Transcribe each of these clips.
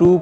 2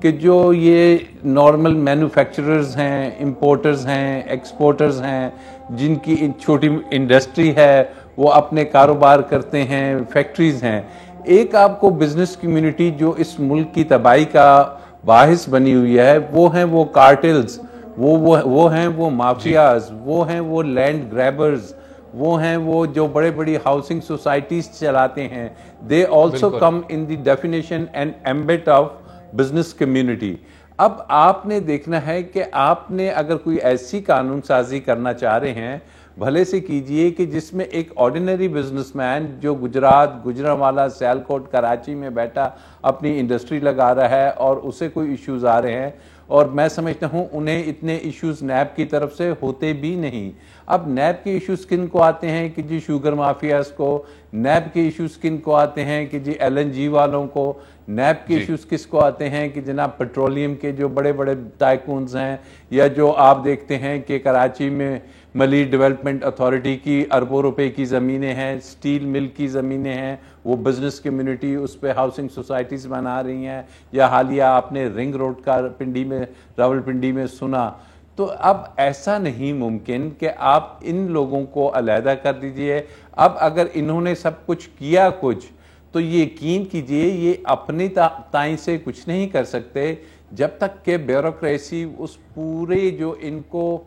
کہ جو یہ نارمل مینوفیکچررز ہیں، امپورٹرز ہیں، ایکسپورٹرز ہیں، جن کی چھوٹی انڈسٹری ہے، وہ اپنے کاروبار کرتے ہیں، فیکٹریز ہیں. ایک آپ کو بزنس کمیونٹی جو اس ملک کی تباہی کا باعث بنی ہوئی ہے، وہ ہیں وہ کارٹلز، وہ ہیں وہ مافیاز، وہ ہیں وہ لینڈ گریبرز، وہ ہیں وہ جو بڑے بڑی ہاؤسنگ سوسائٹیز چلاتے ہیں. They also come in the definition and ambit of business community. اب آپ نے دیکھنا ہے کہ آپ نے اگر کوئی ایسی قانون سازی کرنا چاہ رہے ہیں، بھلے سے کیجئے کہ جس میں ایک آرڈینری بزنس مین جو گجرات، گجرانوالہ، سیالکوٹ، کراچی میں بیٹھا اپنی انڈسٹری لگا رہا ہے اور اسے کوئی ایشوز آ رہے ہیں، اور میں سمجھتا ہوں انہیں اتنے ایشوز نیب کی طرف سے ہوتے بھی نہیں. اب نیب کے ایشوز کن کو آتے ہیں کہ جی شوگر مافیاز کو، نیب کے ایشوز کن کو آتے ہیں کہ جی LNG والوں کو، نیب کے ایشوز کس کو آتے ہیں کہ جناب پیٹرولیم کے جو بڑے بڑے ٹائکونز ہیں، یا جو آپ دیکھتے ہیں کہ کراچی میں ملی ڈیولپمنٹ اتھارٹی کی اربوں روپے کی زمینیں ہیں، سٹیل مل کی زمینیں ہیں، وہ بزنس کمیونٹی اس پہ ہاؤسنگ سوسائٹیز بنا رہی ہیں، یا حالیہ آپ نے رنگ روڈ کا پنڈی میں، راولپنڈی میں سنا. تو اب ایسا نہیں ممکن کہ آپ ان لوگوں کو علیحدہ کر دیجئے. اب اگر انہوں نے سب کچھ کیا کچھ، تو یقین کیجئے یہ اپنی تائیں سے کچھ نہیں کر سکتے جب تک کہ بیوروکریسی اس پورے جو ان کو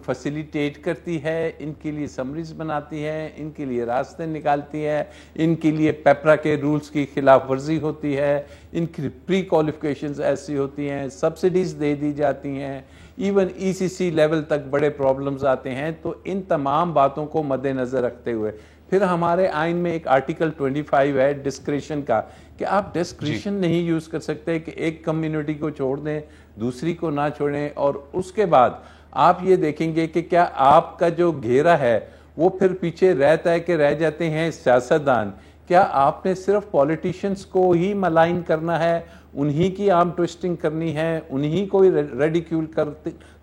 فیسیلیٹیٹ کرتی ہے، ان کے لیے سمریز بناتی ہے، ان کے لیے راستے نکالتی ہے، ان کے لیے پیپرا کے رولز کی خلاف ورزی ہوتی ہے، ان کی پری کوالیفیکیشنز ایسی ہوتی ہیں، سبسڈیز دے دی جاتی ہیں، ایون ECC لیول تک بڑے پرابلمز آتے ہیں. تو ان تمام باتوں کو مد نظر رکھتے ہوئے پھر ہمارے آئین میں ایک آرٹیکل 25 ہے ڈسکریشن کا، کہ آپ ڈسکریشن نہیں یوز کر سکتے کہ ایک کمیونٹی کو چھوڑ دیں، دوسری کو نہ چھوڑیں. اور اس کے بعد آپ یہ دیکھیں گے کہ کیا آپ کا جو گھیرا ہے وہ پھر پیچھے رہتا ہے کہ رہ جاتے ہیں سیاستدان. کیا آپ نے صرف پولیٹیشنز کو ہی ملائن کرنا ہے، انہی کی آرم ٹوسٹنگ کرنی ہے، انہی کو ریڈیکیول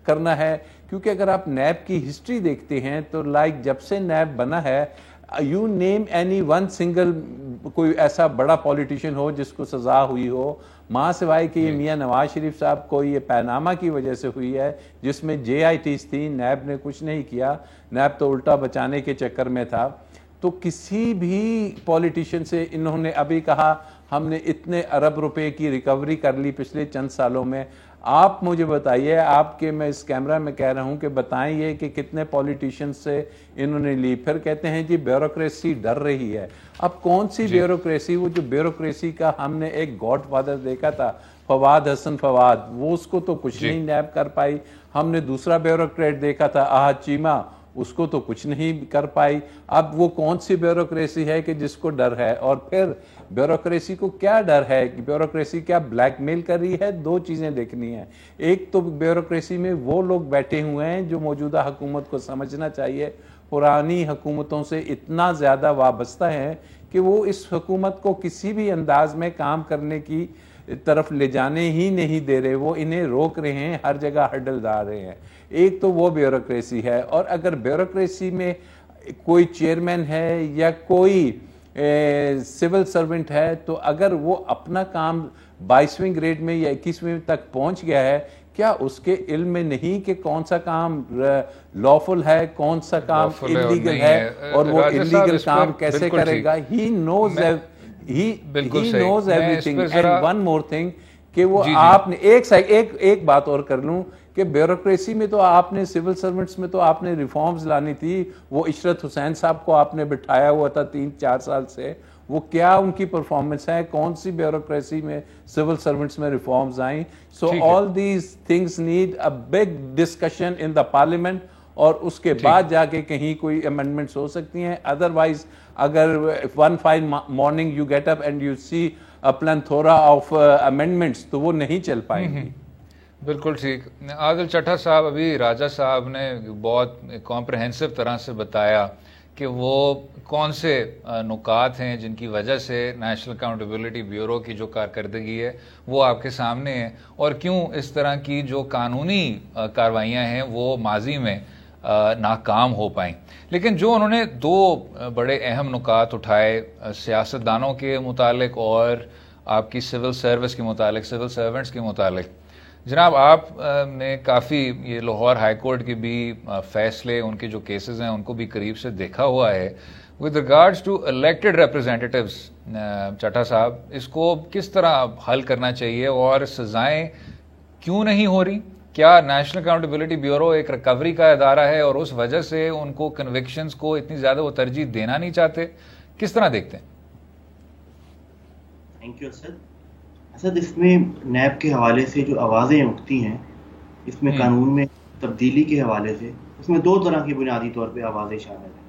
کرنا ہے؟ کیونکہ اگر آپ نیب کی ہسٹری دیکھتے ہیں تو جب سے نیب بنا ہے، you name any one single کوئی ایسا بڑا پولیٹیشین ہو جس کو سزا ہوئی ہو، ماں سوائے کہ یہ میاں نواز شریف صاحب کو یہ پیناما کی وجہ سے ہوئی ہے، جس میں JITs تھی. نیب نے کچھ نہیں کیا، نیب تو الٹا بچانے کے چکر میں تھا. تو کسی بھی پولیٹیشین سے انہوں نے ابھی کہا ہم نے اتنے ارب روپے کی ریکوری کر لی پچھلے چند سالوں میں. آپ مجھے بتائیے، آپ کے میں اس کیمرہ میں کہہ رہا ہوں کہ بتائیں یہ کہ کتنے پولیٹیشین سے انہوں نے لی. پھر کہتے ہیں جی بیوروکریسی ڈر رہی ہے. اب کون سی بیوروکریسی؟ وہ جو بیوروکریسی کا ہم نے ایک گاڈ فادر دیکھا تھا، فواد حسن فواد، وہ اس کو تو کچھ نہیں نیب کر پائی. ہم نے دوسرا بیوروکریٹ دیکھا تھا احد چیمہ، اس کو تو کچھ نہیں کر پائی. اب وہ کون سی بیوروکریسی ہے کہ جس کو ڈر ہے؟ اور پھر بیوروکریسی کو کیا ڈر ہے؟ بیوروکریسی کیا بلیک میل کر رہی ہے؟ دو چیزیں دیکھنی ہیں. ایک تو بیوروکریسی میں وہ لوگ بیٹھے ہوئے ہیں جو موجودہ حکومت کو سمجھنا چاہیے پرانی حکومتوں سے اتنا زیادہ وابستہ ہیں کہ وہ اس حکومت کو کسی بھی انداز میں کام کرنے کی طرف لے جانے ہی نہیں دے رہے، وہ انہیں روک رہے ہیں، ہر جگہ ہرڈل ڈال رہے ہیں. ایک تو وہ بیوروکریسی ہے. اور اگر بیوروکریسی میں کوئی چیئرمین ہے یا کوئی سول سرونٹ ہے، تو اگر وہ اپنا کام 22ویں گریڈ میں یا 21ویں تک پہنچ گیا ہے، کیا اس کے علم میں نہیں کہ کون سا کام لافل ہے، کون سا کام انلیگل ہے، اور وہ انلیگل کام کیسے کرے گا؟ He knows everything. And one more thing کہ وہ آپ نے ایک بات اور کر لوں کہ بیوروکریسی میں تو آپ نے سول سرونٹس میں تو آپ نے ریفارمز لانی تھی. وہ عشرت حسین صاحب کو آپ نے بٹھایا ہوا تھا 3-4 سال سے، وہ کیا ان کی پرفارمنس ہے؟ کون سی بیوروکریسی میں سول سرونٹس میں ریفارمز آئیں؟ So all these things need a big discussion in the parliament, اور اس کے بعد جا کے کہیں کوئی امینڈمنٹس ہو سکتی ہیں. ادروائز اگر one fine morning you get up and you see a plethora of amendments تو وہ نہیں چل پائیں گی. بالکل ٹھیک. عادل چٹھا صاحب، ابھی راجہ صاحب نے بہت کمپریہنسو طرح سے بتایا کہ وہ کون سے نکات ہیں جن کی وجہ سے نیشنل اکاؤنٹیبلٹی بیورو کی جو کارکردگی ہے وہ آپ کے سامنے ہے، اور کیوں اس طرح کی جو قانونی کارروائیاں ہیں وہ ماضی میں ناکام ہو پائیں. لیکن جو انہوں نے دو بڑے اہم نکات اٹھائے سیاستدانوں کے متعلق اور آپ کی سول سروس کے متعلق، سول سرونٹس کے متعلق. جناب آپ نے کافی یہ لاہور ہائی کورٹ کے بھی فیصلے، ان کے جو کیسز ہیں ان کو بھی قریب سے دیکھا ہوا ہے. ود ریگارڈز ٹو الیکٹڈ ریپرزینٹیٹیوز، چٹھا صاحب اس کو کس طرح حل کرنا چاہیے اور سزائیں کیوں نہیں ہو رہی؟ کیا نیشنل اکاؤنٹیبلٹی بیورو ایک ریکوری کا ادارہ ہے اور اس وجہ سے ان کو کنوکشنز کو اتنی زیادہ وہ ترجیح دینا نہیں چاہتے؟ کس طرح دیکھتے ہیں؟ Thank you Asad. اس میں نیب کے حوالے سے جو آوازیں اٹھتی ہیں اس میں قانون میں تبدیلی کے حوالے سے، اس میں دو طرح کی بنیادی طور پہ آوازیں شامل ہیں.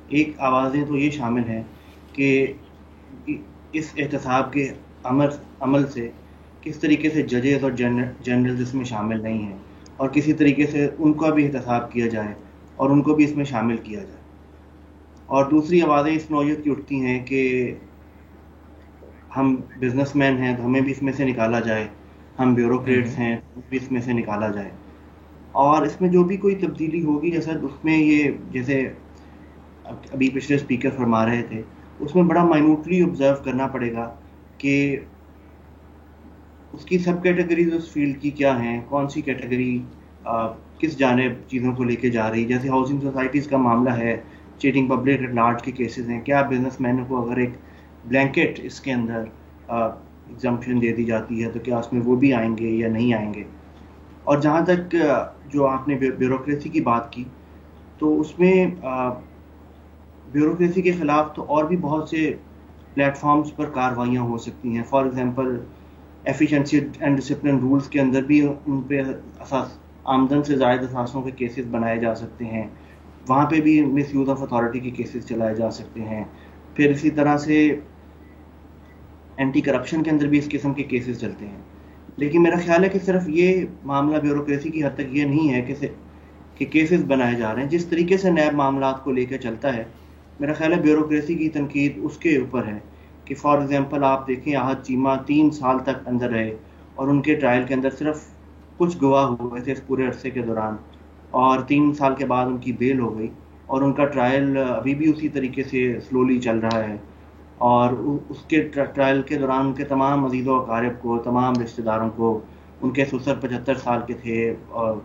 ایک آوازیں تو یہ شامل ہیں کہ اس احتساب کے عمل سے کس طریقے سے ججز اور جنرلز اس میں شامل نہیں ہیں اور کسی طریقے سے ان کا بھی احتساب کیا جائے اور ان کو بھی اس میں شامل کیا جائے. اور دوسری آوازیں اس نوعیت کی اٹھتی ہیں کہ ہم بزنس مین ہیں تو ہمیں بھی اس میں سے نکالا جائے، ہم بیوروکریٹس ہیں تو بھی اس میں سے نکالا جائے. اور اس میں جو بھی کوئی تبدیلی ہوگی جیسا اس میں یہ جیسے ابھی پچھلے اسپیکر فرما رہے تھے، اس میں بڑا مائنوٹلی آبزرو کرنا پڑے گا کہ اس کی سب کیٹیگریز اس فیلڈ کی کیا ہیں، کون سی کیٹیگری کس جانب چیزوں کو لے کے جا رہی. جیسے ہاؤسنگ سوسائٹیز کا معاملہ ہے، چیٹنگ پبلک ایٹ لارج کے کیسز ہیں، کیا بزنس مینوں کو اگر ایک بلینکٹ اس کے اندر ایگزمپشن دے دی جاتی ہے تو کیا اس میں وہ بھی آئیں گے یا نہیں آئیں گے. اور جہاں تک جو آپ نے بیوروکریسی کی بات کی تو اس میں بیوروکریسی کے خلاف تو اور بھی بہت سے پلیٹ فارمز پر کارروائیاں ہو سکتی ہیں. For example efficiency and discipline rules کے اندر بھی ان پہ آمدن سے زائد اثاثوں کے کیسز بنائے جا سکتے ہیں، وہاں پہ بھی مس یوز آف اتھارٹی کے کیسز چلائے جا سکتے ہیں. پھر اسی طرح سے اینٹی کرپشن کے اندر بھی اس قسم کے کیسز چلتے ہیں. لیکن میرا خیال ہے کہ صرف یہ معاملہ بیوروکریسی کی حد تک یہ نہیں ہے کہ کیسز بنائے جا رہے ہیں. جس طریقے سے نیب معاملات کو لے کے چلتا ہے، میرا خیال ہے بیوروکریسی کی تنقید اس کے اوپر ہے کہ فار ایگزامپل آپ دیکھیں احد چیمہ 3 سال تک اندر رہے اور ان کے ٹرائل کے اندر صرف کچھ گواہ ہوئے تھے اس پورے عرصے کے دوران، اور 3 سال کے بعد ان کی بیل ہو گئی اور ان کا ٹرائل ابھی بھی اسی طریقے سے سلولی چل رہا ہے. اور اس کے ٹرائل کے دوران ان کے تمام عزیز و اقارب کو، تمام رشتہ داروں کو، ان کے سسر 75 سال کے تھے اور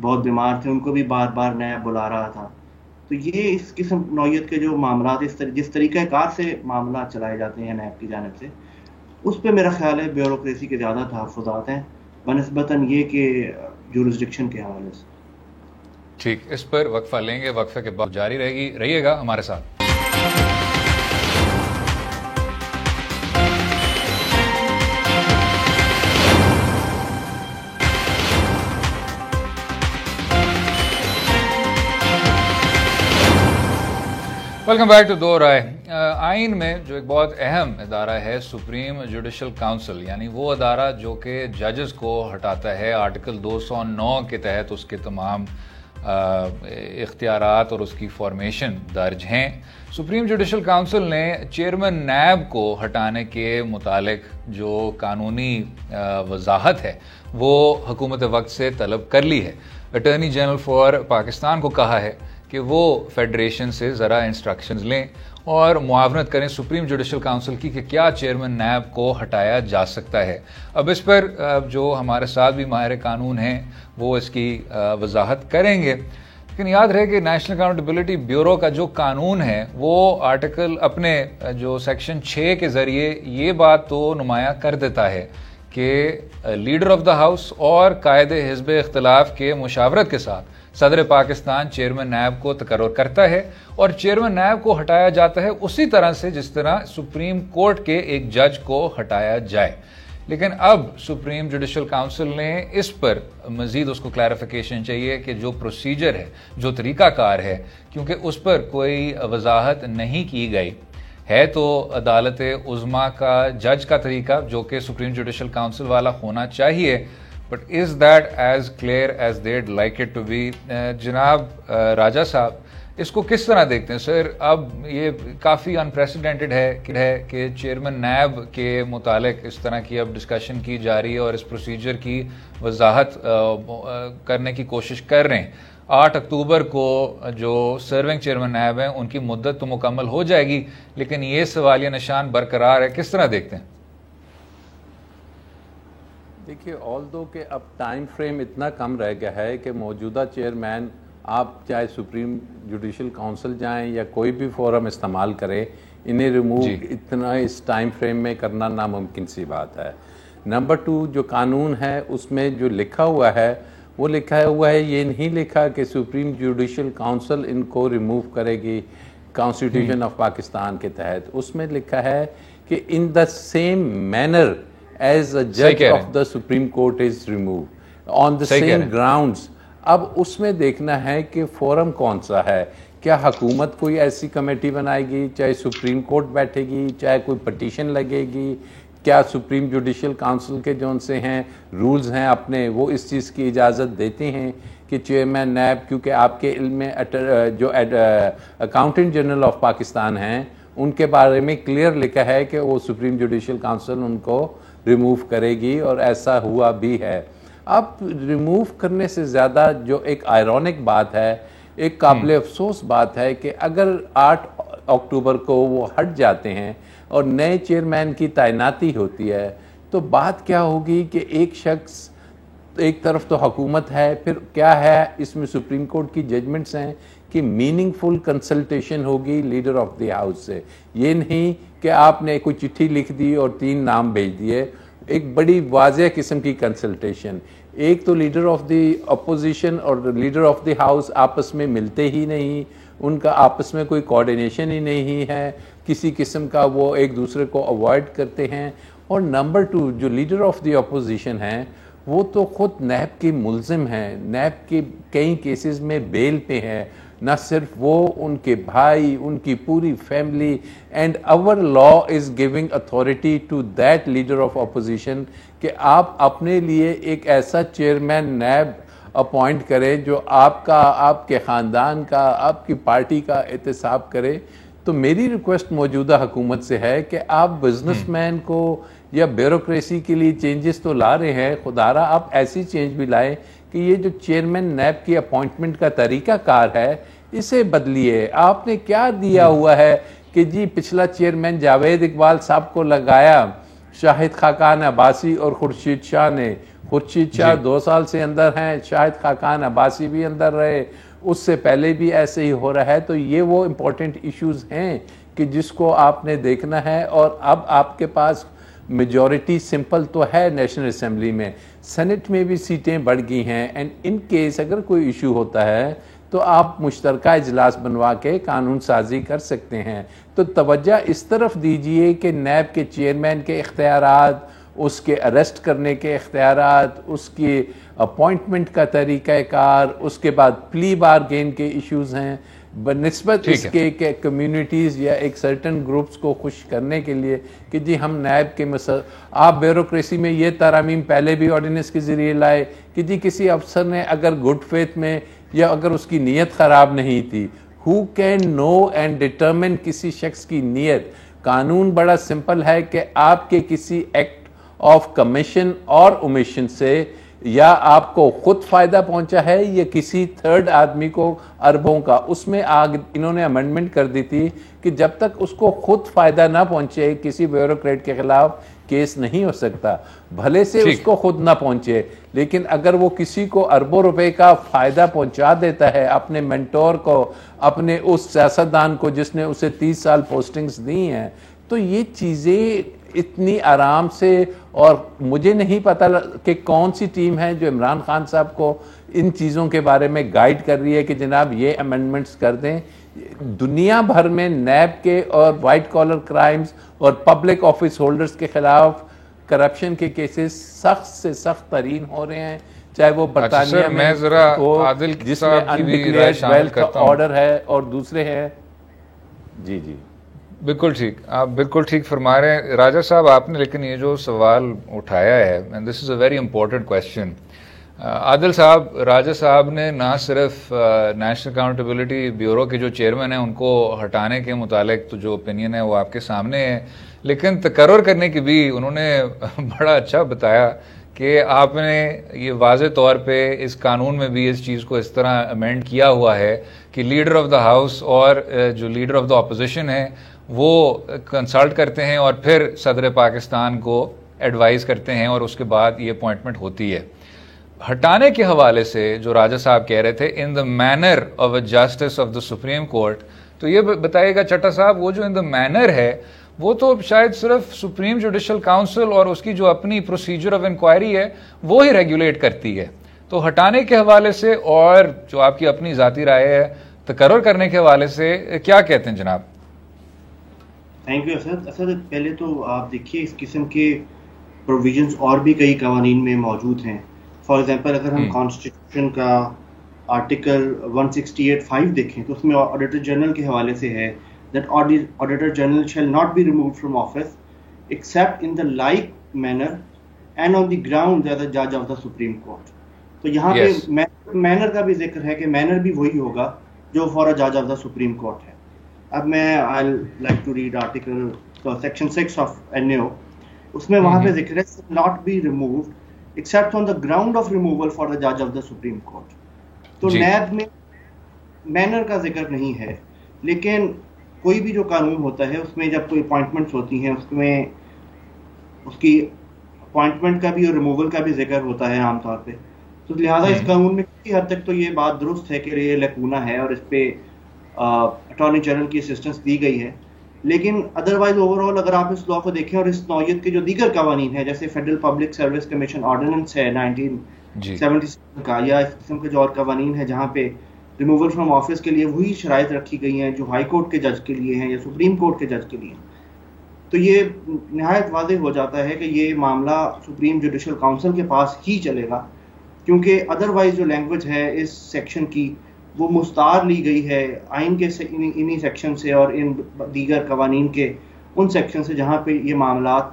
بہت بیمار تھے، ان کو بھی بار بار نیب بلا رہا تھا. تو یہ اس قسم نوعیت کے جو معاملات جس طریقہ کار سے معاملات چلائے جاتے ہیں نیب کی جانب سے، اس پہ میرا خیال ہے بیوروکریسی کے زیادہ تحفظات ہیں بنسبتاً یہ کہ جورسڈکشن کے حوالے سے. ٹھیک، اس پر وقفہ لیں گے، وقفے کے بعد جاری رہیے گا ہمارے ساتھ. ویلکم بیک ٹو دو رائے. آئین میں جو ایک بہت اہم ادارہ ہے سپریم جوڈیشل کاؤنسل، یعنی وہ ادارہ جو کہ ججز کو ہٹاتا ہے، آرٹیکل 209 کے تحت اس کے تمام اختیارات اور اس کی فارمیشن درج ہیں. سپریم جوڈیشل کاؤنسل نے چیئرمین نیب کو ہٹانے کے متعلق جو قانونی وضاحت ہے وہ حکومت وقت سے طلب کر لی ہے. اٹارنی جنرل فار پاکستان کو کہا ہے کہ وہ فیڈریشن سے ذرا انسٹرکشنز لیں اور معاونت کریں سپریم جوڈیشل کاؤنسل کی کہ کیا چیئرمین نیب کو ہٹایا جا سکتا ہے. اب اس پر جو ہمارے ساتھ بھی ماہر قانون ہیں وہ اس کی وضاحت کریں گے. لیکن یاد رہے کہ نیشنل اکاؤنٹیبلٹی بیورو کا جو قانون ہے وہ آرٹیکل اپنے جو سیکشن 6 کے ذریعے یہ بات تو نمایاں کر دیتا ہے کہ لیڈر آف دا ہاؤس اور قائد حزب اختلاف کے مشاورت کے ساتھ صدر پاکستان چیئرمین نیب کو تقرر کرتا ہے اور چیئرمین نیب کو ہٹایا جاتا ہے اسی طرح سے جس طرح سپریم کورٹ کے ایک جج کو ہٹایا جائے. لیکن اب سپریم جوڈیشل کاؤنسل نے اس پر مزید اس کو کلیریفیکیشن چاہیے کہ جو پروسیجر ہے، جو طریقہ کار ہے، کیونکہ اس پر کوئی وضاحت نہیں کی گئی ہے تو عدالت عظمیٰ کا جج کا طریقہ جو کہ سپریم جوڈیشل کاؤنسل والا ہونا چاہیے. But is that as clear as dead like it to be? جناب راجہ صاحب اس کو کس طرح دیکھتے ہیں؟ سر اب یہ کافی انپریسیڈنٹڈ ہے کہ چیئرمین نیب کے متعلق اس طرح کی اب ڈسکشن کی جا رہی ہے اور اس پروسیجر کی وضاحت کرنے کی کوشش کر رہے ہیں. 8 اکتوبر کو جو سرونگ چیئرمین نیب ہیں ان کی مدت تو مکمل ہو جائے گی لیکن یہ سوالیہ نشان برقرار ہے. کس طرح دیکھتے ہیں؟ دیکھیے آل دو کہ اب ٹائم فریم اتنا کم رہ گیا ہے کہ موجودہ چیئرمین آپ چاہے سپریم جوڈیشل کونسل جائیں یا کوئی بھی فورم استعمال کریں انہیں ریموو اتنا اس ٹائم فریم میں کرنا ناممکن سی بات ہے. نمبر 2 جو قانون ہے اس میں جو لکھا ہوا ہے وہ لکھا ہوا ہے یہ نہیں لکھا کہ سپریم جوڈیشل کونسل ان کو ریموو کرے گی کانسٹیٹیوشن آف پاکستان کے تحت. اس میں لکھا ہے کہ in the same manner as a جج of the supreme court is removed on the same grounds. اب اس میں دیکھنا ہے کہ فورم کون سا ہے. کیا حکومت کوئی ایسی کمیٹی بنائے گی, چاہے سپریم کورٹ بیٹھے گی, چاہے کوئی پٹیشن لگے گی, کیا سپریم جوڈیشل کونسل کے جو ان سے ہیں رولز ہیں اپنے وہ اس چیز کی اجازت دیتے ہیں کہ چیئرمین نیب, کیونکہ آپ کے علم میں جو اکاؤنٹنٹ جنرل آف پاکستان ہیں ان کے بارے میں کلیئر لکھا ہے کہ وہ سپریم جوڈیشل کونسل ان کو ریموو کرے گی اور ایسا ہوا بھی ہے. اب ریموو کرنے سے زیادہ جو ایک آئرونک بات ہے, ایک قابل افسوس بات ہے کہ اگر 8 اکتوبر کو وہ ہٹ جاتے ہیں اور نئے چیئرمین کی تعیناتی ہوتی ہے تو بات کیا ہوگی کہ ایک شخص ایک طرف تو حکومت ہے, پھر کیا ہے اس میں سپریم کورٹ کی ججمنٹس ہیں کہ میننگ فل کنسلٹیشن ہوگی لیڈر آف دی ہاؤس سے. یہ نہیں کہ آپ نے کوئی چٹھی لکھ دی اور 3 نام بھیج دیے, ایک بڑی واضح قسم کی کنسلٹیشن. ایک تو لیڈر آف دی اپوزیشن اور لیڈر آف دی ہاؤس آپس میں ملتے ہی نہیں, ان کا آپس میں کوئی کوارڈینیشن ہی نہیں ہے, کسی قسم کا وہ ایک دوسرے کو اوائڈ کرتے ہیں. اور نمبر 2 جو لیڈر آف دی اپوزیشن ہیں وہ تو خود نیب کے ملزم ہیں, نیب کے کئی کیسز میں بیل پہ ہیں, نہ صرف وہ, ان کے بھائی, ان کی پوری فیملی. And our law is giving authority to that leader of opposition کہ آپ اپنے لیے ایک ایسا چیئرمین نیب اپوائنٹ کریں جو آپ کا, آپ کے خاندان کا, آپ کی پارٹی کا احتساب کرے. تو میری ریکویسٹ موجودہ حکومت سے ہے کہ آپ بزنس مین کو یا بیوروکریسی کے لیے چینجز تو لا رہے ہیں, خدا را آپ ایسی چینج بھی لائیں کہ یہ جو چیئرمین نیب کی اپوائنٹمنٹ کا طریقہ کار ہے اسے بدلیے. آپ نے کیا دیا ہوا ہے کہ جی پچھلا چیئرمین جاوید اقبال صاحب کو لگایا شاہد خاقان عباسی اور خورشید شاہ نے. خورشید شاہ 2 سال سے اندر ہیں, شاہد خاقان عباسی بھی اندر رہے, اس سے پہلے بھی ایسے ہی ہو رہا ہے. تو یہ وہ امپورٹنٹ ایشوز ہیں کہ جس کو آپ نے دیکھنا ہے. اور اب آپ کے پاس میجورٹی سمپل تو ہے نیشنل اسمبلی میں, سینٹ میں بھی سیٹیں بڑھ گئی ہیں. اینڈ ان کیس اگر کوئی ایشو ہوتا ہے تو آپ مشترکہ اجلاس بنوا کے قانون سازی کر سکتے ہیں. تو توجہ اس طرف دیجئے کہ نیب کے چیئرمین کے اختیارات, اس کے اریسٹ کرنے کے اختیارات, اس کی اپوائنٹمنٹ کا طریقہ کار, اس کے بعد پلی بارگین کے ایشوز ہیں بنسبت اس کے کہ کمیونٹیز یا ایک سرٹن گروپس کو خوش کرنے کے لیے کہ جی ہم نیب کے آپ بیوروکریسی میں یہ ترامیم پہلے بھی آرڈیننس کے ذریعے لائے کہ جی کسی افسر نے اگر گڈ فیتھ میں یا اگر اس کی نیت خراب نہیں تھی, who can know and determine کسی شخص کی نیت. قانون بڑا سمپل ہے کہ آپ کے کسی ایکٹ آف کمیشن اور اومیشن سے یا آپ کو خود فائدہ پہنچا ہے یا کسی تھرڈ آدمی کو اربوں کا. اس میں انہوں نے امینڈمنٹ کر دی تھی کہ جب تک اس کو خود فائدہ نہ پہنچے کسی بیوروکریٹ کے خلاف کیس نہیں ہو سکتا, بھلے سے اس کو خود نہ پہنچے, لیکن اگر وہ کسی کو اربوں روپے کا فائدہ پہنچا دیتا ہے, اپنے مینٹور کو, اپنے اس سیاستدان کو جس نے اسے 30 سال پوسٹنگز دی ہیں, تو یہ چیزیں اتنی آرام سے. اور مجھے نہیں پتا کہ کون سی ٹیم ہے جو عمران خان صاحب کو ان چیزوں کے بارے میں گائیڈ کر رہی ہے کہ جناب یہ امینڈمنٹس کر دیں. دنیا بھر میں نیب کے اور وائٹ کالر کرائمز اور پبلک آفس ہولڈرز کے خلاف کرپشن کے کیسز سخت سے سخت ترین ہو رہے ہیں, چاہے وہ برطانیہ میں جس میں انڈکلیئرڈ ویلتھ آرڈر ہے اور دوسرے ہیں. جی جی بالکل ٹھیک, آپ بالکل ٹھیک فرما رہے ہیں راجہ صاحب آپ نے. لیکن یہ جو سوال اٹھایا ہے, and this is a very important question. Adil Sahib, Raja صاحب نے نہ صرف نیشنل اکاؤنٹیبلٹی بیورو کے جو چیئرمین ہیں ان کو ہٹانے کے متعلق تو جو اوپینین ہے وہ آپ کے سامنے ہے, لیکن تقرر کرنے کی بھی انہوں نے بڑا اچھا بتایا کہ آپ نے یہ واضح طور پہ اس قانون میں بھی اس چیز کو اس طرح امینڈ کیا ہوا ہے کہ لیڈر آف دا ہاؤس اور جو لیڈر آف دا اپوزیشن ہے وہ کنسلٹ کرتے ہیں اور پھر صدر پاکستان کو ایڈوائز کرتے ہیں اور اس کے بعد یہ اپوائنٹمنٹ ہوتی ہے. ہٹانے کے حوالے سے جو راجہ صاحب کہہ رہے تھے in the manner of a justice of the supreme court, تو یہ بتائیے گا چٹا صاحب, وہ جو ان دا مینر ہے وہ تو شاید صرف سپریم جوڈیشل کاؤنسل اور اس کی جو اپنی پروسیجر آف انکوائری ہے وہ ہی ریگولیٹ کرتی ہے. تو ہٹانے کے حوالے سے اور جو آپ کی اپنی ذاتی رائے ہے تقرر کرنے کے حوالے سے کیا کہتے ہیں جناب؟ Thank you Asad. پہلے تو آپ دیکھیے اس قسم کے پروویژنز اور بھی کئی قوانین میں موجود ہیں. فار ایگزامپل اگر ہم کانسٹیٹیوشن کا آرٹیکل 168(5) دیکھیں تو اس میں آڈیٹر جنرل کے حوالے سے ہے that auditor general shall not be removed from office except in the like manner and on the ground as a judge of the Supreme Court. تو یہاں پہ مینر کا بھی ذکر ہے کہ مینر بھی وہی ہوگا جو فار اے جج آف دا سپریم کورٹ ہے. اب میں I like to read article section 6 of NAO, اس میں وہاں پہ ذکر ہے not be removed except on the ground of removal for the judge of the Supreme Court. تو نیب میں مینر کا ذکر نہیں ہے, لیکن کوئی بھی جو قانون ہوتا ہے اس میں جب کوئی اپوائنٹمنٹس ہوتی ہیں اس میں اس کی اپوائنٹمنٹ کا بھی اور ریموول کا بھی ذکر ہوتا ہے عام طور پہ. تو لہٰذا اس قانون میں کسی حد تک تو یہ بات درست ہے کہ یہ لیکونا ہے اور اس پہ اٹارنی جنرل کی اسسٹنس دی گئی ہے. لیکن ادروائز اوور آل اگر آپ اس لا کو دیکھیں اور اس نوعیت کے جو دیگر قوانین ہیں جیسے federal public service commission ordinance ہے 1977 کا, یا اس قسم کے جو اور قوانین ہیں جہاں پہ ریموول فرام آفس کے لیے وہی شرائط رکھی گئی ہیں جو ہائی کورٹ کے جج کے لیے ہیں یا سپریم کورٹ کے جج کے لیے, تو یہ نہایت واضح ہو جاتا ہے کہ یہ معاملہ سپریم جوڈیشل کاؤنسل کے پاس ہی چلے گا, کیونکہ ادروائز جو لینگویج ہے اس سیکشن کی وہ مستعار لی گئی ہے آئین کے انہی سیکشن سے اور ان دیگر قوانین کے ان سیکشن سے جہاں پہ یہ معاملات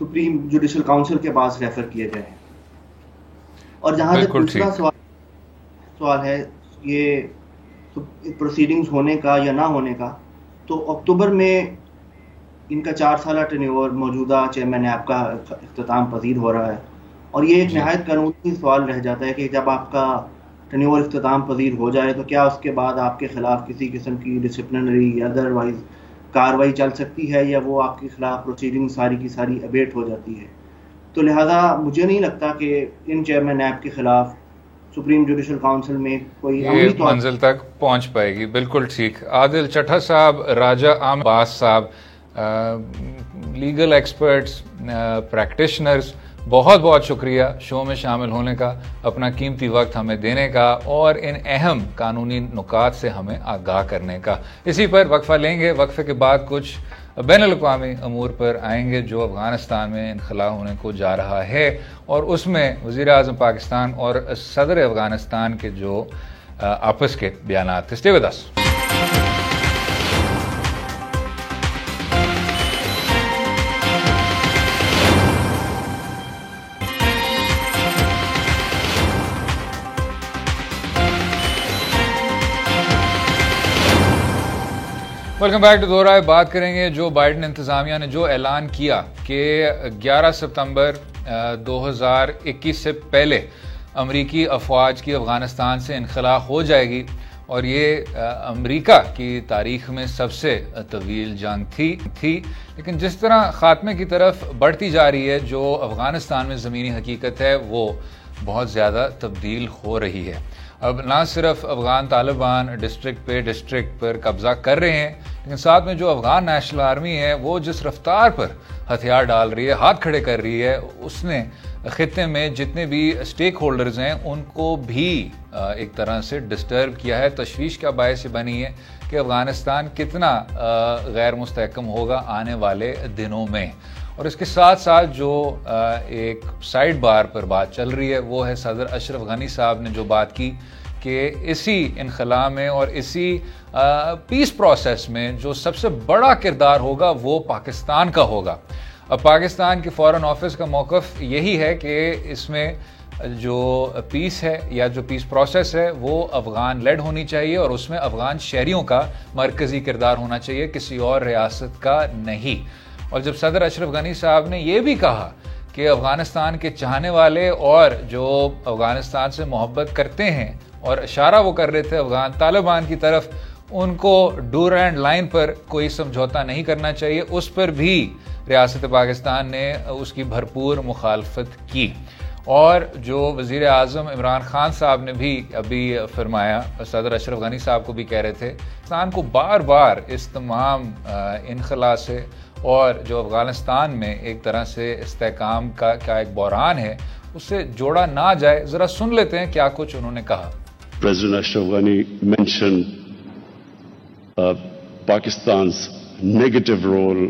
سپریم جوڈیشل کاؤنسل کے پاس ریفر کیے گئے ہیں. اور جہاں تک دوسرا سوال ہے یہ پروسیڈنگز ہونے کا یا نہ ہونے کا, تو اکتوبر میں ان کا 4 سالہ ٹینیور موجودہ چیئرمین نیب کا اختتام پذیر ہو رہا ہے, اور یہ ایک نہایت قانونی سوال رہ جاتا ہے کہ جب آپ کا ٹینیور اختتام پذیر ہو جائے تو کیا اس کے بعد آپ کے خلاف کسی قسم کی ڈسپلنری یا ادروائز کارروائی چل سکتی ہے, یا وہ آپ کے خلاف پروسیڈنگ ساری کی ساری ابیٹ ہو جاتی ہے. تو لہٰذا مجھے نہیں لگتا کہ ان چیئرمین نیب کے خلاف سپریم جوڈیشل کاؤنسل میں کوئی عملی منزل تک پہنچ پائے گی. بالکل ٹھیک. عادل چٹھا صاحب, راجہ عباس صاحب, لیگل ایکسپرٹس, پریکٹیشنرز, بہت بہت شکریہ شو میں شامل ہونے کا, اپنا قیمتی وقت ہمیں دینے کا اور ان اہم قانونی نکات سے ہمیں آگاہ کرنے کا. اسی پر وقفہ لیں گے, وقفے کے بعد کچھ بین الاقوامی امور پر آئیں گے جو افغانستان میں انخلا ہونے کو جا رہا ہے, اور اس میں وزیر اعظم پاکستان اور صدر افغانستان کے جو آپس کے بیانات. Stay with us. Welcome back to Do Raaye. بات کریں گے جو بائیڈن انتظامیہ نے جو اعلان کیا کہ 11 ستمبر 2021 سے پہلے امریکی افواج کی افغانستان سے انخلا ہو جائے گی, اور یہ امریکہ کی تاریخ میں سب سے طویل جنگ تھی. لیکن جس طرح خاتمے کی طرف بڑھتی جا رہی ہے, جو افغانستان میں زمینی حقیقت ہے وہ بہت زیادہ تبدیل ہو رہی ہے. اب نہ صرف افغان طالبان ڈسٹرکٹ پر قبضہ کر رہے ہیں, لیکن ساتھ میں جو افغان نیشنل آرمی ہے وہ جس رفتار پر ہتھیار ڈال رہی ہے, ہاتھ کھڑے کر رہی ہے, اس نے خطے میں جتنے بھی اسٹیک ہولڈرز ہیں ان کو بھی ایک طرح سے ڈسٹرب کیا ہے. تشویش کا باعث بنی ہے کہ افغانستان کتنا غیر مستحکم ہوگا آنے والے دنوں میں. اور اس کے ساتھ ساتھ جو ایک سائیڈ بار پر بات چل رہی ہے وہ ہے صدر اشرف غنی صاحب نے جو بات کی کہ اسی انخلا میں اور اسی پیس پروسیس میں جو سب سے بڑا کردار ہوگا وہ پاکستان کا ہوگا. اب پاکستان کے فارن آفس کا موقف یہی ہے کہ اس میں جو پیس ہے یا جو پیس پروسیس ہے وہ افغان لیڈ ہونی چاہیے, اور اس میں افغان شہریوں کا مرکزی کردار ہونا چاہیے, کسی اور ریاست کا نہیں. اور جب صدر اشرف غنی صاحب نے یہ بھی کہا کہ افغانستان کے چاہنے والے اور جو افغانستان سے محبت کرتے ہیں, اور اشارہ وہ کر رہے تھے افغان طالبان کی طرف, ان کو ڈورینڈ لائن پر کوئی سمجھوتا نہیں کرنا چاہیے. اس پر بھی ریاست پاکستان نے اس کی بھرپور مخالفت کی. اور جو وزیر اعظم عمران خان صاحب نے بھی ابھی فرمایا, صدر اشرف غنی صاحب کو بھی کہہ رہے تھے, پاکستان کو بار بار اس تمام انخلا سے اور جو افغانستان میں ایک طرح سے استحکام کا ایک بحران ہے اس سے جوڑا نہ جائے. ذرا سن لیتے ہیں کیا کچھ انہوں نے کہا. President Ashraf Ghani mentioned Pakistan's negative role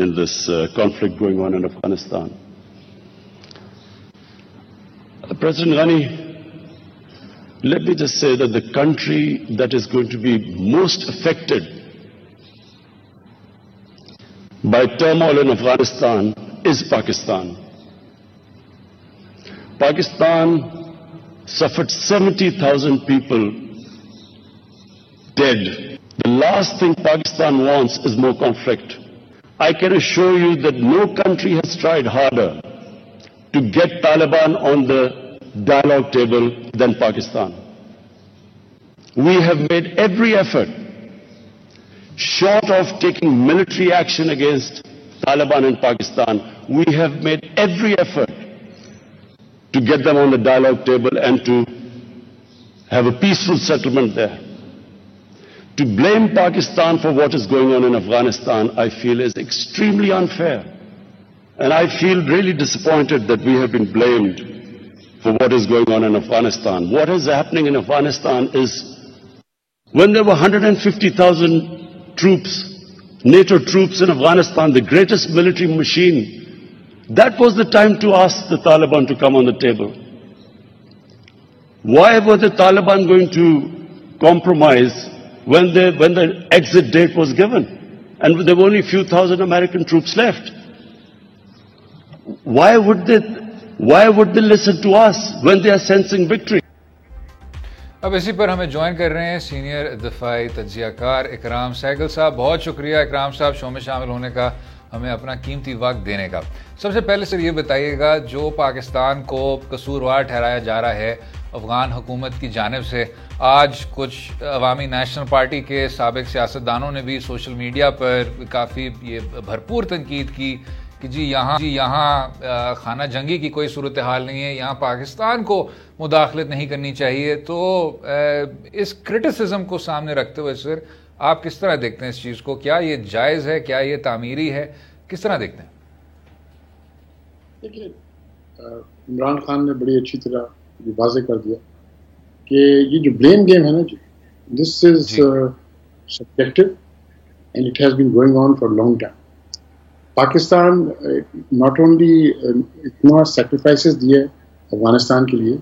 in this conflict going on in Afghanistan. President Ghani, let me just say that the country that is going to be most affected by turmoil in Afghanistan is Pakistan. Pakistan suffered 70,000 people dead. The last thing Pakistan wants is more conflict. I can assure you that no country has tried harder to get Taliban on the dialogue table than Pakistan. We have made every effort, short of taking military action against Taliban in Pakistan, we have made every effort to get them on the dialogue table and to have a peaceful settlement there. To blame Pakistan for what is going on in Afghanistan, I feel is extremely unfair. And I feel really disappointed that we have been blamed for what is going on in Afghanistan. What is happening in Afghanistan is when there were 150,000 troops, NATO troops in Afghanistan, the greatest military machine, that was the time to ask the Taliban to come on the table. Why were the Taliban going to compromise when the exit date was given and there were only a few thousand American troops left? Why would they listen to us when they are sensing victory? اب اسی پر ہمیں join کر رہے ہیں senior دفاعی تجزیہ کار اکرام سہگل صاحب. بہت شکریہ اکرام صاحب شو میں شامل ہونے کا, ہمیں اپنا قیمتی وقت دینے کا. سب سے پہلے سر یہ بتائیے گا, جو پاکستان کو قصوروار ٹھہرایا جا رہا ہے افغان حکومت کی جانب سے, آج کچھ عوامی نیشنل پارٹی کے سابق سیاستدانوں نے بھی سوشل میڈیا پر کافی یہ بھرپور تنقید کی کہ جی یہاں خانہ جنگی کی کوئی صورتحال نہیں ہے, یہاں پاکستان کو مداخلت نہیں کرنی چاہیے. تو اس کرٹیسزم کو سامنے رکھتے ہوئے سر آپ کس طرح دیکھتے ہیں اس چیز کو؟ کیا یہ جائز ہے, کیا یہ تعمیری ہے, کس طرح دیکھتے ہیں؟ دیکھیے, عمران خان نے بڑی اچھی طرح واضح کر دیا کہ یہ جو بلیم گیم ہے نا جی, this is subjective and it has been going on for long time. Pakistan not only اتنا سیکریفائسز دیے افغانستان کے لیے,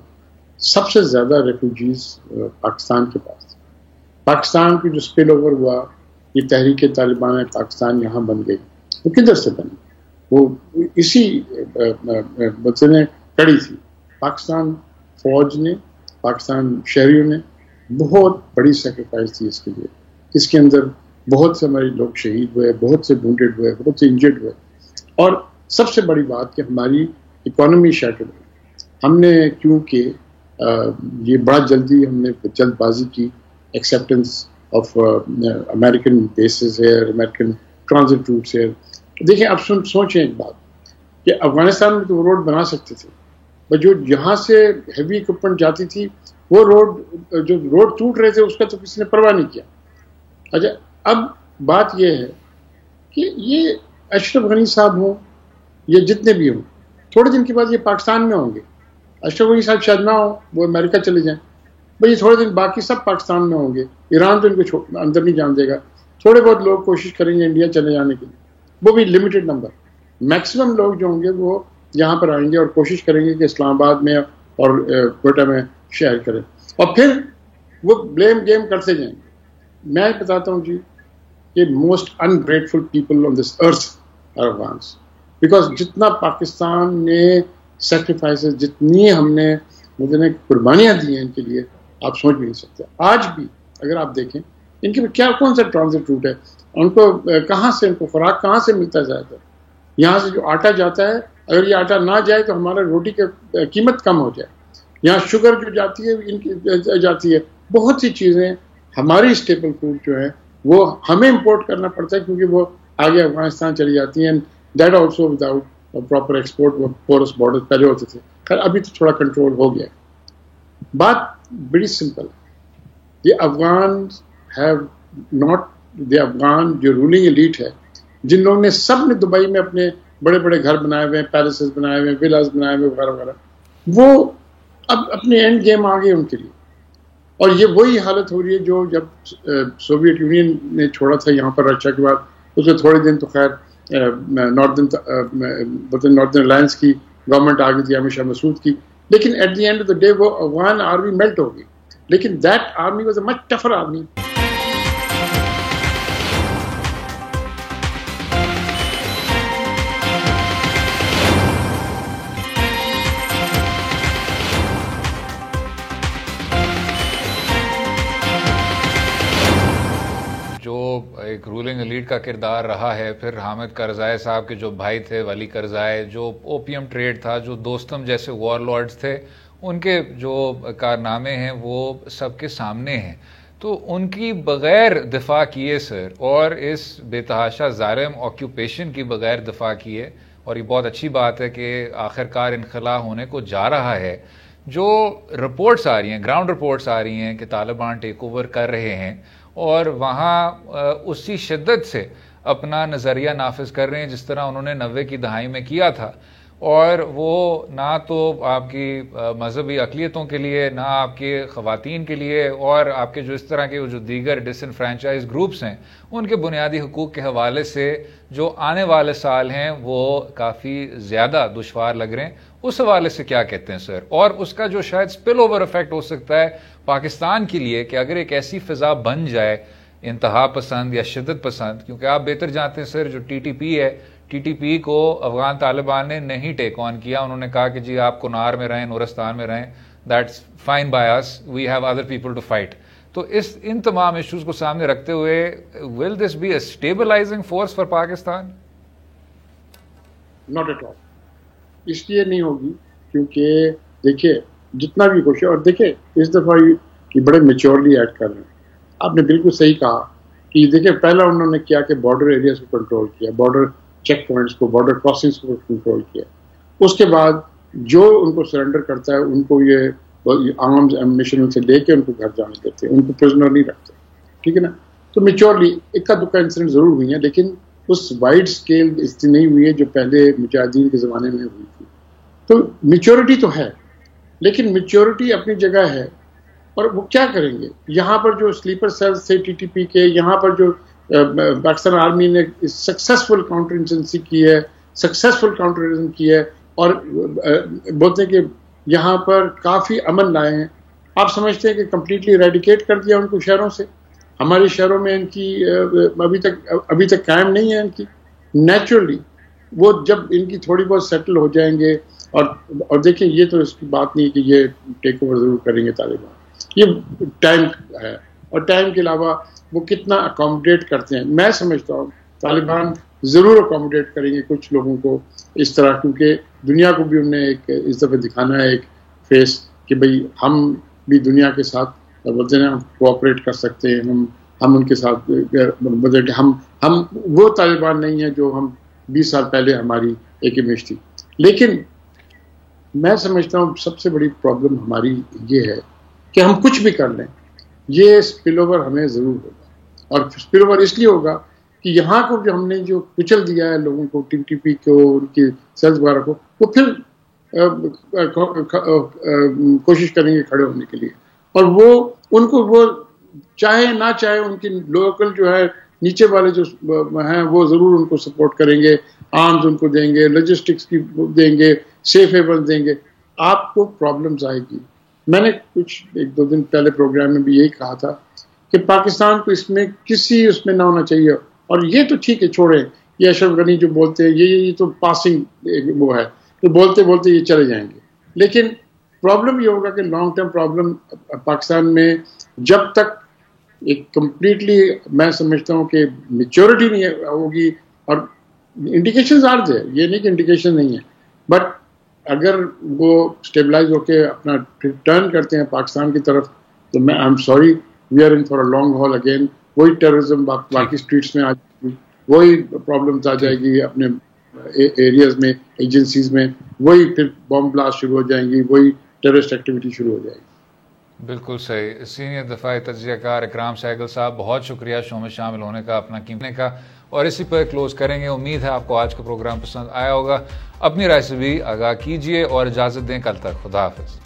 سب سے زیادہ ریفیوجیز پاکستان کے پاس. پاکستان کی جو اسپل اوور ہوا, یہ تحریک طالبان پاکستان یہاں بن گئی, وہ کدھر سے بنی؟ وہ اسی مسئلے میں کڑی تھی. پاکستان فوج نے, پاکستان شہریوں نے بہت بڑی سیکریفائس دی اس کے لیے. اس کے اندر بہت سے ہمارے لوگ شہید ہوئے, بہت سے وونڈیڈ ہوئے, بہت سے انجرڈ ہوئے, اور سب سے بڑی بات کہ ہماری اکانومی شیٹر ہوئی. ہم نے کیونکہ یہ بڑا جلدی ہم نے جلد بازی کی, ایکسیپٹنس آف امریکن بیسز ہے, امریکن ٹرانزٹ روٹس ہے. دیکھیں اب سوچیں ایک بات کہ افغانستان میں تو وہ روڈ بنا سکتے تھے, بٹ جو یہاں سے ہیوی اکوپمنٹ جاتی تھی وہ روڈ ٹوٹ رہے تھے, اس کا تو کسی نے پرواہ نہیں کیا. اچھا, اب بات یہ ہے کہ یہ اشرف غنی صاحب ہوں یا جتنے بھی ہوں, تھوڑے دن کے بعد یہ پاکستان میں ہوں گے. اشرف غنی صاحب شاید نہ ہو, وہ امریکہ چلے جائیں, بھائی تھوڑے دن باقی سب پاکستان میں ہوں گے. ایران تو ان کو اندر نہیں جان دے گا. تھوڑے بہت لوگ کوشش کریں گے انڈیا چلے جانے کے لیے, وہ بھی لمیٹڈ نمبر. میکسیمم لوگ جو ہوں گے وہ یہاں پر آئیں گے اور کوشش کریں گے کہ اسلام آباد میں اور کوئٹہ میں شہر کریں, اور پھر وہ بلیم گیم کرتے جائیں گے. میں بتاتا ہوں جی کہ most ungrateful people on this earth are Afghans, because جتنا پاکستان نے سیکریفائسز, جتنی ہم نے قربانیاں دی ہیں ان کے لیے, آپ سوچ بھی نہیں سکتے. آج بھی اگر آپ دیکھیں ان کے کیا کون سا ٹرانزٹ روٹ ہے, ان کو کہاں سے, ان کو خوراک کہاں سے ملتا ہے زیادہ تر؟ یہاں سے جو آٹا جاتا ہے, اگر یہ آٹا نہ جائے تو ہمارا روٹی کی قیمت کم ہو جائے. یہاں شوگر جو جاتی ہے ان کی جاتی ہے, بہت سی چیزیں ہماری اسٹیپل فوڈ جو ہے وہ ہمیں امپورٹ کرنا پڑتا ہے کیونکہ وہ آگے افغانستان چلی جاتی ہیں. That also without proper export ports border پہلے ہوتے تھے. خیر ابھی تو تھوڑا کنٹرول ہو گیا. بات بڑی سمپل ہے. دی افغان جو رولنگ ایلیٹ ہے, جن لوگوں نے سب نے دبئی میں اپنے بڑے بڑے گھر بنائے ہوئے ہیں, پیلسز بنائے ہوئے ہیں, ولاز بنائے ہوئے وغیرہ وغیرہ, وہ اب اپنے اینڈ گیم آ گئے ان کے لیے. اور یہ وہی حالت ہو رہی ہے جو جب سوویت یونین نے چھوڑا تھا یہاں پر رشیا کے بعد. اس میں تھوڑے دن تو خیر ناردرن الائنس کی گورنمنٹ آ گئی تھی, امت شاہ مسعود کی, لیکن at the end of the day وہ افغان آرمی میلٹ ہو گئی. لیکن that army was a much tougher army. ایک رولنگ ایلیٹ کا کردار رہا ہے. پھر حامد کرزئی صاحب کے جو بھائی تھے ولی کرزئی, جو اوپیم ٹریڈ تھا, جو دوستم جیسے وار لارڈز تھے, ان کے جو کارنامے ہیں وہ سب کے سامنے ہیں. تو ان کی بغیر دفاع کیے سر, اور اس بے تحاشا ظالم آکیوپیشن کی بغیر دفاع کیے, اور یہ بہت اچھی بات ہے کہ آخرکار انخلا ہونے کو جا رہا ہے. جو رپورٹس آ رہی ہیں, گراؤنڈ رپورٹس آ رہی ہیں کہ طالبان ٹیک اوور کر رہے ہیں اور وہاں اسی شدت سے اپنا نظریہ نافذ کر رہے ہیں جس طرح انہوں نے 90 کی دہائی میں کیا تھا. اور وہ نہ تو آپ کی مذہبی اقلیتوں کے لیے, نہ آپ کے خواتین کے لیے, اور آپ کے جو اس طرح کے جو دیگر ڈس انفرینچائز گروپس ہیں ان کے بنیادی حقوق کے حوالے سے جو آنے والے سال ہیں وہ کافی زیادہ دشوار لگ رہے ہیں. اس حوالے سے کیا کہتے ہیں سر؟ اور اس کا جو شاید سپل اوور افیکٹ ہو سکتا ہے پاکستان کے لیے, کہ اگر ایک ایسی فضا بن جائے انتہا پسند یا شدت پسند, کیونکہ آپ بہتر جانتے ہیں سر جو ٹی ٹی پی ہے, ٹی ٹی پی کو افغان طالبان نے نہیں ٹیک آن کیا. انہوں نے کہا کہ جی آپ کنار میں رہیں, نورستان میں رہیں, that's fine by us, we have other people to fight. تو ان تمام ایشوز کو سامنے رکھتے ہوئے will this be a stabilising force for Pakistan? Not at all. اس لیے نہیں ہوگی کیونکہ دیکھیے جتنا بھی کوشش, اور دیکھیں اس دفعہ یہ بڑے میچورلی ایڈ کر رہے ہیں. آپ نے بالکل صحیح کہا کہ دیکھیں پہلا انہوں نے کیا کہ بارڈر ایریاز کو کنٹرول کیا, بارڈر چیک پوائنٹس کو, بارڈر کراسنگس کو کنٹرول کیا. اس کے بعد جو ان کو سرنڈر کرتا ہے ان کو یہ آرمز ایمونیشن سے لے کے ان کو گھر جانے دیتے ہیں, ان کو پرزنر نہیں رکھتے. ٹھیک ہے نا. تو میچورلی اکا دکا انسیڈنٹ ضرور ہوئی ہیں, لیکن اس وائڈ اسکیل اس سے نہیں ہوئی ہے جو پہلے مجاہدین کے زمانے میں ہوئی تھی. تو میچورٹی تو ہے, لیکن میچورٹی اپنی جگہ ہے. اور وہ کیا کریں گے؟ یہاں پر جو سلیپر سیلز تھے ٹی ٹی پی کے, یہاں پر جو پاکستان آرمی نے سکسیسفل کاؤنٹر انسنسی کی ہے, سکسیسفل کاؤنٹر کی ہے, اور بولتے ہیں کہ یہاں پر کافی امن لائے ہیں. آپ سمجھتے ہیں کہ کمپلیٹلی ایریڈیکیٹ کر دیا ان کو شہروں سے؟ ہمارے شہروں میں ان کی ابھی تک قائم نہیں ہے ان کی. نیچرلی وہ جب ان کی تھوڑی بہت سیٹل ہو جائیں گے, اور دیکھیں یہ تو اس کی بات نہیں کہ یہ ٹیک اوور ضرور کریں گے طالبان, یہ ٹائم ہے, اور ٹائم کے علاوہ وہ کتنا اکوموڈیٹ کرتے ہیں. میں سمجھتا ہوں طالبان ضرور اکوموڈیٹ کریں گے کچھ لوگوں کو اس طرح, کیونکہ دنیا کو بھی انہیں ایک اس دفعہ دکھانا ہے ایک فیس کہ بھئی ہم بھی دنیا کے ساتھ بولتے ہیں کوآپریٹ کر سکتے ہیں, ہم ان کے ساتھ ہم وہ طالبان نہیں ہیں جو ہم 20 سال پہلے ہماری ایک امیج تھی. لیکن میں سمجھتا ہوں سب سے بڑی پرابلم ہماری یہ ہے کہ ہم کچھ بھی کر لیں, یہ اسپل اوور ہمیں ضرور ہوگا. اور اسپل اوور اس لیے ہوگا کہ یہاں کو جو ہم نے جو کچل دیا ہے لوگوں کو, ٹی ٹی پی کو, ان کی سیلز وغیرہ کو, وہ پھر کوشش کریں گے کھڑے ہونے کے لیے. اور وہ ان کو وہ چاہے نہ چاہے ان کی لوکل جو ہے نیچے والے جو ہیں وہ ضرور ان کو سپورٹ کریں گے, آرمز ان کو دیں گے, لاجسٹکس کی دیں گے, سیف ہیون دیں گے. آپ کو پرابلمز آئے گی. میں نے کچھ 1-2 دن پہلے پروگرام میں بھی یہی کہا تھا کہ پاکستان کو اس میں اس میں نہ ہونا چاہیے. اور یہ تو ٹھیک ہے, چھوڑیں یہ اشرف غنی جو بولتے ہیں یہ تو پاسنگ وہ ہے, تو بولتے بولتے یہ چلے جائیں گے. لیکن پرابلم یہ ہوگا کہ لانگ ٹرم پرابلم پاکستان میں جب تک ایک کمپلیٹلی میں سمجھتا ہوں کہ میچورٹی نہیں ہوگی, اور انڈیکیشنز آر دے, یہ نہیں کہ انڈیکیشن نہیں ہے, بٹ اگر وہ اسٹیبلائز ہو کے اپنا ٹرن کرتے ہیں پاکستان کی طرف, تو میں I am sorry we are in for a long haul again. وہی ٹیررزم باقی اسٹریٹس میں آ جائے گی, وہی پرابلمس آ جائے گی اپنے ایریاز میں, ایجنسیز میں, وہی پھر بم بلاسٹ شروع ہو جائیں گی, وہی ٹیررسٹ ایکٹیویٹی شروع ہو جائے گی. بالکل صحیح. سینئر دفاعی تجزیہ کار اکرام سہگل صاحب, بہت شکریہ شو میں شامل ہونے کا, اپنا قیمت کا, اور اسی پر کلوز کریں گے. امید ہے آپ کو آج کا پروگرام پسند آیا ہوگا. اپنی رائے سے بھی آگاہ کیجیے اور اجازت دیں کل تک. خدا حافظ.